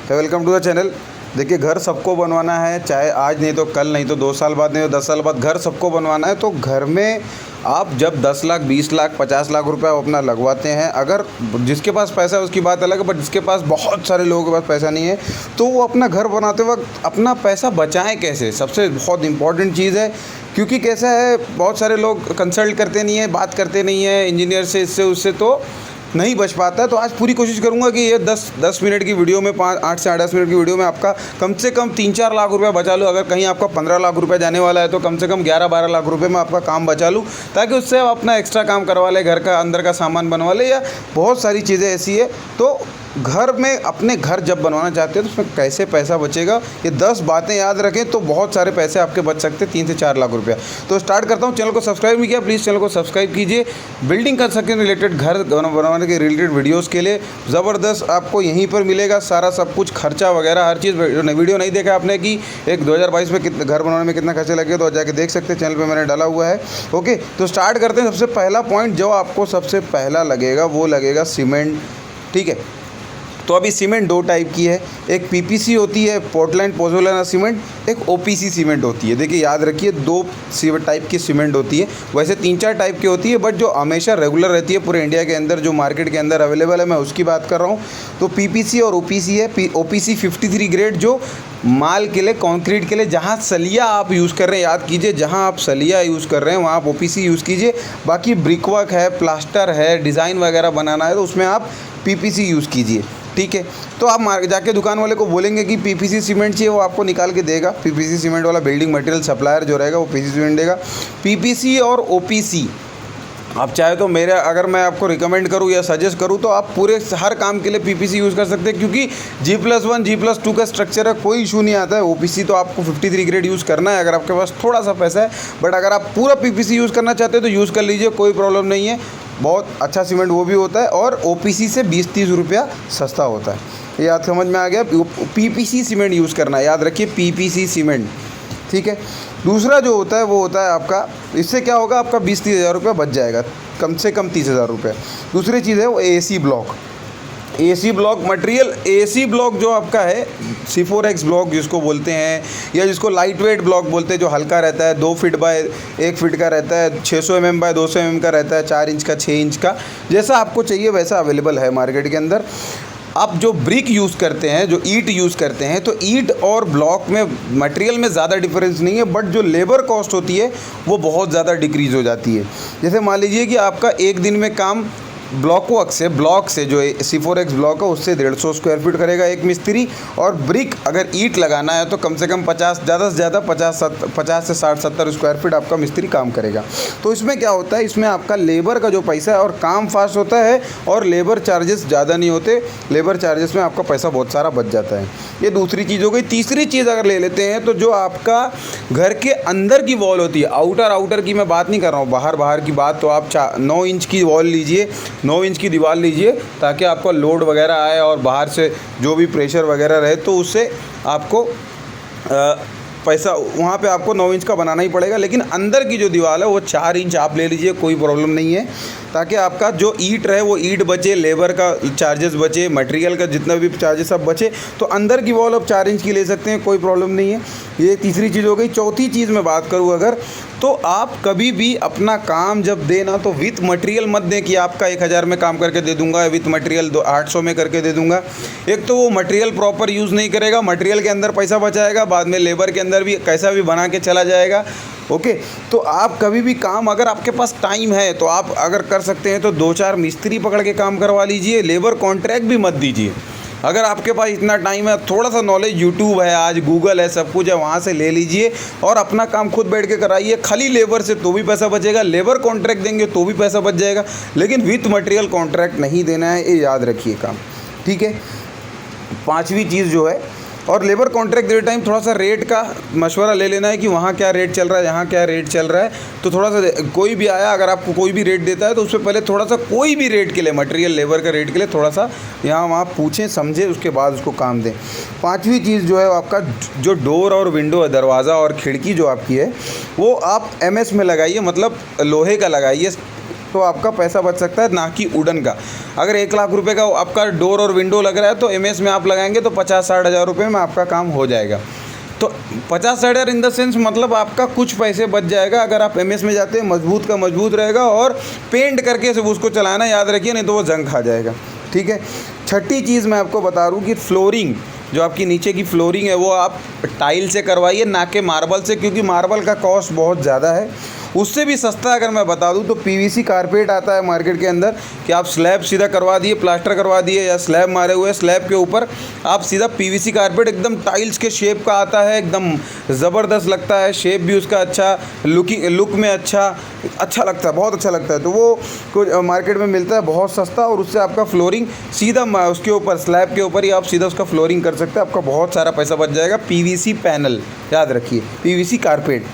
Welcome to the channel. देखिए, घर सबको बनवाना है, चाहे आज नहीं तो कल, नहीं तो 2 साल बाद, नहीं तो 10 साल बाद, घर सबको बनवाना है। तो घर में आप जब 10 लाख, 20 लाख, 50 लाख रुपए अपना लगवाते हैं, अगर जिसके पास पैसा है उसकी बात अलग है, बट जिसके पास बहुत सारे लोगों के पास पैसा नहीं है, तो वो अपना घर बनाते वक्त अपना पैसा बचाएं कैसे, सबसे बहुत इंपॉर्टेंट चीज़ है। क्योंकि कैसा है, बहुत सारे लोग कंसल्ट करते नहीं है, बात करते नहीं है इंजीनियर से, इससे उससे, तो नहीं बच पाता है। तो आज पूरी कोशिश करूंगा कि ये 10 मिनट की वीडियो में, 8 से 10 मिनट की वीडियो में आपका कम से कम 3-4 लाख रुपया बचा लूँ। अगर कहीं आपका 15 लाख रुपया जाने वाला है तो कम से कम 11-12 लाख रुपए में आपका काम बचा लूँ, ताकि उससे आप अपना एक्स्ट्रा काम करवा ले, घर का अंदर का सामान बनवा ले, या बहुत सारी चीज़ें ऐसी है। तो घर में, अपने घर जब बनवाना चाहते हैं तो उसमें कैसे पैसा बचेगा, ये 10 बातें याद रखें तो बहुत सारे पैसे आपके बच सकते हैं, 3 से 4 लाख रुपया। तो स्टार्ट करता हूँ। चैनल को सब्सक्राइब नहीं किया, प्लीज़ चैनल को सब्सक्राइब कीजिए। बिल्डिंग कंस्ट्रक्शन रिलेटेड, घर बनवाने के रिलेटेड वीडियोज़ के लिए ज़बरदस्त आपको यहीं पर मिलेगा सारा सब कुछ, खर्चा वगैरह हर चीज़। वीडियो नहीं देखा आपने कि एक 2022 में कितना घर बनाने में कितना खर्चा लगे, तो जाके देख सकते हैं, चैनल पर मैंने डाला हुआ है। ओके, तो स्टार्ट करते हैं। सबसे पहला पॉइंट जो आपको सबसे पहला लगेगा वो लगेगा सीमेंट। ठीक है, तो अभी सीमेंट 2 टाइप की है, एक पीपीसी होती है, पोर्टलैंड पोज़ोलाना सीमेंट, एक ओपीसी सीमेंट होती है। देखिए याद रखिए, 2 टाइप की सीमेंट होती है। वैसे 3-4 टाइप की होती है, बट जो हमेशा रेगुलर रहती है पूरे इंडिया के अंदर, जो मार्केट के अंदर अवेलेबल है, मैं उसकी बात कर रहा हूँ। तो पीपीसी और ओपीसी है। ओपीसी 53 ग्रेड जो माल के लिए, कंक्रीट के लिए, जहाँ सलिया आप यूज़ कर रहे हैं, याद कीजिए, जहाँ आप सलिया यूज़ कर रहे हैं वहाँ आप ओपीसी यूज़ कीजिए। बाकी ब्रिक वर्क है, प्लास्टर है, डिज़ाइन वगैरह बनाना है, तो उसमें आप पीपीसी यूज़ कीजिए। ठीक है, तो आप जाके दुकान वाले को बोलेंगे कि पीपीसी सीमेंट चाहिए, वो आपको निकाल के देगा। पीपीसी सीमेंट वाला बिल्डिंग मटेरियल सप्लायर जो रहेगा वो पीपीसी सीमेंट देगा। पीपीसी और ओपीसी आप चाहे तो अगर मैं आपको रिकमेंड करूं या सजेस्ट करूं तो आप पूरे हर काम के लिए पीपीसी यूज़ कर सकते हैं, क्योंकि G+1 G+2 का स्ट्रक्चर है, कोई इशू नहीं आता है। ओपीसी तो आपको 53 ग्रेड यूज़ करना है अगर आपके पास थोड़ा सा पैसा है, बट अगर आप पूरा पीपीसी यूज़ करना चाहते हैं तो यूज़ कर लीजिए, कोई प्रॉब्लम नहीं है। बहुत अच्छा सीमेंट वो भी होता है, और ओपीसी से 20-30 रुपया सस्ता होता है। ये याद समझ में आ गया, पीपीसी सीमेंट यूज़ करना है, याद रखिए, पीपीसी सीमेंट। ठीक है, दूसरा जो होता है वो होता है आपका, इससे क्या होगा, आपका 20-30 हज़ार रुपये बच जाएगा, कम से कम 30 हज़ार रुपये। दूसरी चीज़ है वो AC block. AC block material, AC block जो आपका है, C4X ब्लॉक जिसको बोलते हैं, या जिसको लाइट वेट ब्लॉक बोलते हैं, जो हल्का रहता है, 2 फीट बाय 1 फीट का रहता है, 600 mm बाय 200 mm का रहता है, 4 इंच का, 6 इंच का, जैसा आपको चाहिए वैसा अवेलेबल है मार्केट के अंदर। आप जो ब्रिक यूज़ करते हैं, जो ईंट यूज़ करते हैं, तो ईंट और ब्लॉक में मटेरियल में ज़्यादा डिफरेंस नहीं है, बट जो लेबर कॉस्ट होती है वो बहुत ज़्यादा डिक्रीज़ हो जाती है। जैसे मान लीजिए कि आपका एक दिन में काम ब्लॉक से जो C4X ब्लॉक है उससे 150 स्क्वायर फीट करेगा एक मिस्त्री, और ब्रिक अगर ईंट लगाना है तो कम से कम 50, ज़्यादा से ज़्यादा 50 से 60-70 स्क्वायर फीट आपका मिस्त्री काम करेगा। तो इसमें क्या होता है, इसमें आपका लेबर का जो पैसा है, और काम फास्ट होता है, और लेबर चार्जेस ज़्यादा नहीं होते, लेबर चार्जेस में आपका पैसा बहुत सारा बच जाता है। ये दूसरी चीज़ हो गई। तीसरी चीज़ अगर ले लेते हैं तो जो आपका घर के अंदर की वॉल होती है, आउटर की मैं बात नहीं कर रहा हूँ, बाहर की बात, तो आप 9 इंच की वॉल लीजिए, 9 इंच की दीवार लीजिए, ताकि आपका लोड वगैरह आए और बाहर से जो भी प्रेशर वगैरह रहे, तो उससे आपको पैसा, वहाँ पे आपको 9 इंच का बनाना ही पड़ेगा। लेकिन अंदर की जो दीवार है वो 4 इंच आप ले लीजिए, कोई प्रॉब्लम नहीं है, ताकि आपका जो ईंट रहे वो ईंट बचे, लेबर का चार्जेस बचे, मटेरियल का जितना भी चार्जेस सब बचे। तो अंदर की वॉल आप 4 इंच की ले सकते हैं, कोई प्रॉब्लम नहीं है। ये तीसरी चीज़ हो गई। चौथी चीज़ मैं बात करूँ अगर, तो आप कभी भी अपना काम जब देना तो विथ मटेरियल मत दें कि आपका 1000 में काम करके दे दूंगा, विथ मटेरियल 800 में करके दे दूंगा। एक तो वो मटेरियल प्रॉपर यूज़ नहीं करेगा, मटेरियल के अंदर पैसा बचाएगा, बाद में लेबर के अंदर भी कैसा भी बना के चला जाएगा। ओके, तो आप कभी भी काम, अगर आपके पास टाइम है तो आप अगर कर सकते हैं तो 2-4 मिस्त्री पकड़ के काम करवा लीजिए, लेबर कॉन्ट्रैक्ट भी मत दीजिए। अगर आपके पास इतना टाइम है, थोड़ा सा नॉलेज, यूट्यूब है, आज गूगल है, सब कुछ है, वहाँ से ले लीजिए और अपना काम खुद बैठ के कराइए। खाली लेबर से तो भी पैसा बचेगा, लेबर कॉन्ट्रैक्ट देंगे तो भी पैसा बच जाएगा, लेकिन विथ मटेरियल कॉन्ट्रैक्ट नहीं देना है, ये याद रखिए काम। ठीक है, 5वीं चीज़ जो है, और लेबर कॉन्ट्रैक्ट देते टाइम थोड़ा सा रेट का मशवरा ले लेना है कि वहाँ क्या रेट चल रहा है, यहाँ क्या रेट चल रहा है। तो थोड़ा सा कोई भी आया, अगर आपको कोई भी रेट देता है तो उससे पहले थोड़ा सा कोई भी रेट के लिए, मटेरियल लेबर का रेट के लिए थोड़ा सा यहाँ वहाँ पूछें, समझें, उसके बाद उसको काम दें। 5वीं चीज़ जो है आपका जो डोर और विंडो है, दरवाज़ा और खिड़की जो आपकी है, वो आप MS में लगाइए, मतलब लोहे का लगाइए। तो आपका पैसा बच सकता है, ना कि वुडन का। अगर 1 लाख रुपए का आपका डोर और विंडो लग रहा है तो एमएस में आप लगाएंगे तो 50-60 हज़ार रुपये में आपका काम हो जाएगा। तो 50-60 हज़ार इन द सेंस मतलब आपका कुछ पैसे बच जाएगा अगर आप एमएस में जाते हैं। मजबूत का मजबूत रहेगा और पेंट करके सिर्फ उसको चलाना याद रखिए, नहीं तो वो जंग खा जाएगा। ठीक है। छठी चीज़ मैं आपको बता दूँ कि फ्लोरिंग, जो आपकी नीचे की फ्लोरिंग है वो आप टाइल से करवाइए, ना कि मार्बल से, क्योंकि मार्बल का कॉस्ट बहुत ज़्यादा है। उससे भी सस्ता अगर मैं बता दूं तो पीवीसी कारपेट आता है मार्केट के अंदर, कि आप स्लैब सीधा करवा दिए, प्लास्टर करवा दिए, या स्लैब मारे हुए स्लैब के ऊपर आप सीधा पीवीसी कारपेट एकदम टाइल्स के शेप का आता है, एकदम ज़बरदस्त लगता है, शेप भी उसका अच्छा, लुक में अच्छा लगता है, बहुत अच्छा लगता है। तो वो कुछ मार्केट में मिलता है बहुत सस्ता, और उससे आपका फ्लोरिंग सीधा उसके ऊपर स्लैब के ऊपर ही आप सीधा उसका फ्लोरिंग कर सकते हैं, आपका बहुत सारा पैसा बच जाएगा। पीवीसी पैनल याद रखिए, पीवीसी कारपेट,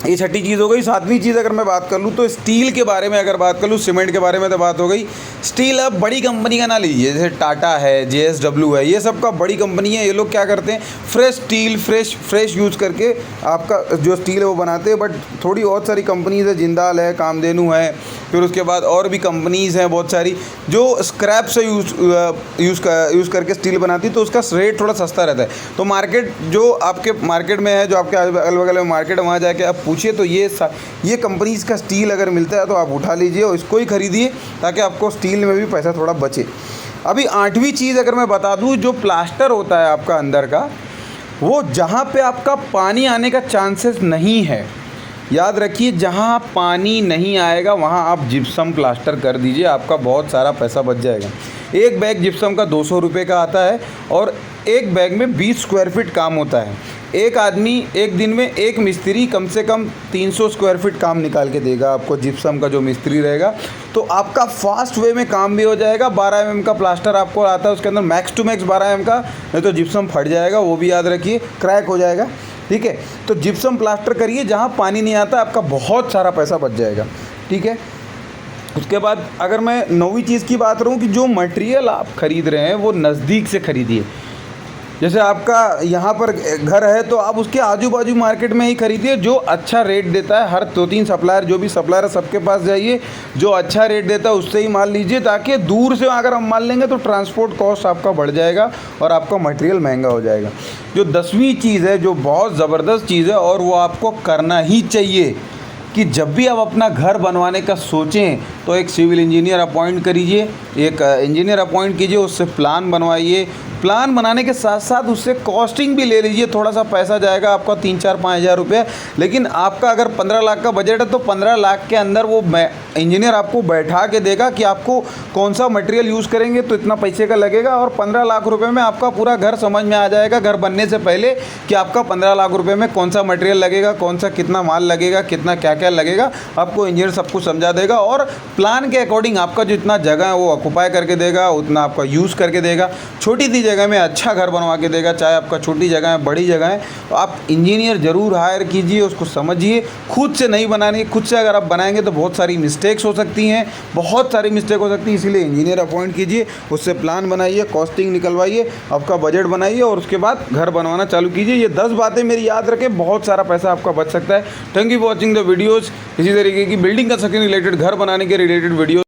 ये छठी चीज़ हो गई। सातवीं चीज़ अगर मैं बात कर लूँ तो स्टील के बारे में अगर बात कर लूँ, सीमेंट के बारे में तो बात हो गई। स्टील अब बड़ी कंपनी का ना लीजिए, जैसे टाटा है, जेएसडब्ल्यू है, ये सब का बड़ी कंपनी है। ये लोग क्या करते हैं, फ्रेश स्टील फ्रेश यूज़ करके आपका जो स्टील है वो बनाते हैं। बट थोड़ी और सारी कंपनीज़ है, जिंदाल है, कामधेनु है, फिर उसके बाद और भी कंपनीज़ हैं बहुत सारी, जो स्क्रैप से यूज़ करके स्टील बनाती है, तो उसका रेट थोड़ा सस्ता रहता है। तो मार्केट जो आपके मार्केट में है, जो आपके अगल बगल में मार्केट है, वहाँ जाके आप पूछिए तो ये कंपनीज़ का स्टील अगर मिलता है तो आप उठा लीजिए और इसको ही ख़रीदिए, ताकि आपको स्टील में भी पैसा थोड़ा बचे। अभी आठवीं चीज़ अगर मैं बता दूँ, जो प्लास्टर होता है आपका अंदर का, वो जहाँ पे आपका पानी आने का चांसेस नहीं है, याद रखिए, जहाँ पानी नहीं आएगा वहाँ आप जिप्सम प्लास्टर कर दीजिए, आपका बहुत सारा पैसा बच जाएगा। एक बैग जिप्सम का 200 रुपये का आता है, और एक बैग में 20 स्क्वायर फीट काम होता है। एक आदमी एक दिन में, एक मिस्त्री कम से कम 300 स्क्वायर फीट काम निकाल के देगा आपको, जिप्सम का जो मिस्त्री रहेगा। तो आपका फास्ट वे में काम भी हो जाएगा। 12 mm का प्लास्टर आपको आता है, उसके अंदर मैक्स टू मैक्स 12 mm का, नहीं तो जिप्सम फट जाएगा, वो भी याद रखिए, क्रैक हो जाएगा। ठीक है। तो जिप्सम प्लास्टर करिए, जहाँ पानी नहीं आता, आपका बहुत सारा पैसा बच जाएगा। ठीक है। उसके बाद अगर मैं 9वीं चीज़ की बात करूँ, कि जो मटेरियल आप ख़रीद रहे हैं वो नज़दीक से ख़रीदिए। जैसे आपका यहाँ पर घर है तो आप उसके आजू बाजू मार्केट में ही खरीदिए, जो अच्छा रेट देता है। हर 2-3 सप्लायर, जो भी सप्लायर है सबके पास जाइए, जो अच्छा रेट देता है उससे ही माल लीजिए, ताकि दूर से अगर हम माल लेंगे तो ट्रांसपोर्ट कॉस्ट आपका बढ़ जाएगा और आपका मटेरियल महंगा हो जाएगा। जो 10वीं चीज़ है, जो बहुत ज़बरदस्त चीज़ है और वो आपको करना ही चाहिए, कि जब भी आप अपना घर बनवाने का सोचें तो एक सिविल इंजीनियर अपॉइंट करिए, एक इंजीनियर अपॉइंट कीजिए, उससे प्लान बनवाइए। प्लान बनाने के साथ साथ उससे कॉस्टिंग भी ले लीजिए। थोड़ा सा पैसा जाएगा आपका 3-4-5 हज़ार रुपये, लेकिन आपका अगर 15 लाख का बजट है तो 15 लाख के अंदर वो इंजीनियर आपको बैठा के देगा कि आपको कौन सा मटेरियल यूज़ करेंगे तो इतना पैसे का लगेगा, और 15 लाख रुपए में आपका पूरा घर समझ में आ जाएगा घर बनने से पहले, कि आपका 15 लाख रुपए में कौन सा मटेरियल लगेगा, कौन सा कितना माल लगेगा, कितना क्या क्या लगेगा, आपको इंजीनियर सब कुछ समझा देगा। और प्लान के अकॉर्डिंग आपका जितना जगह है वो ऑक्युपाई करके देगा, उतना आपका यूज़ करके देगा। छोटी सी जगह में अच्छा घर बनवा के देगा, चाहे आपका छोटी जगह है बड़ी जगह है। तो आप इंजीनियर ज़रूर हायर कीजिए, उसको समझिए। खुद से नहीं बनानी, खुद से अगर आप बनाएंगे तो बहुत सारी मिस्टेक्स हो सकती हैं, बहुत सारी मिस्टेक हो सकती है, इसीलिए इंजीनियर अपॉइंट कीजिए, उससे प्लान बनाइए, कॉस्टिंग निकलवाइए, आपका बजट बनाइए, और उसके बाद घर बनवाना चालू कीजिए। ये 10 बातें मेरी याद रखें, बहुत सारा पैसा आपका बच सकता है। Thank you for watching the videos. इसी तरीके की बिल्डिंग कंस्ट्रक्शन रिलेटेड, घर बनाने के रिलेटेड वीडियो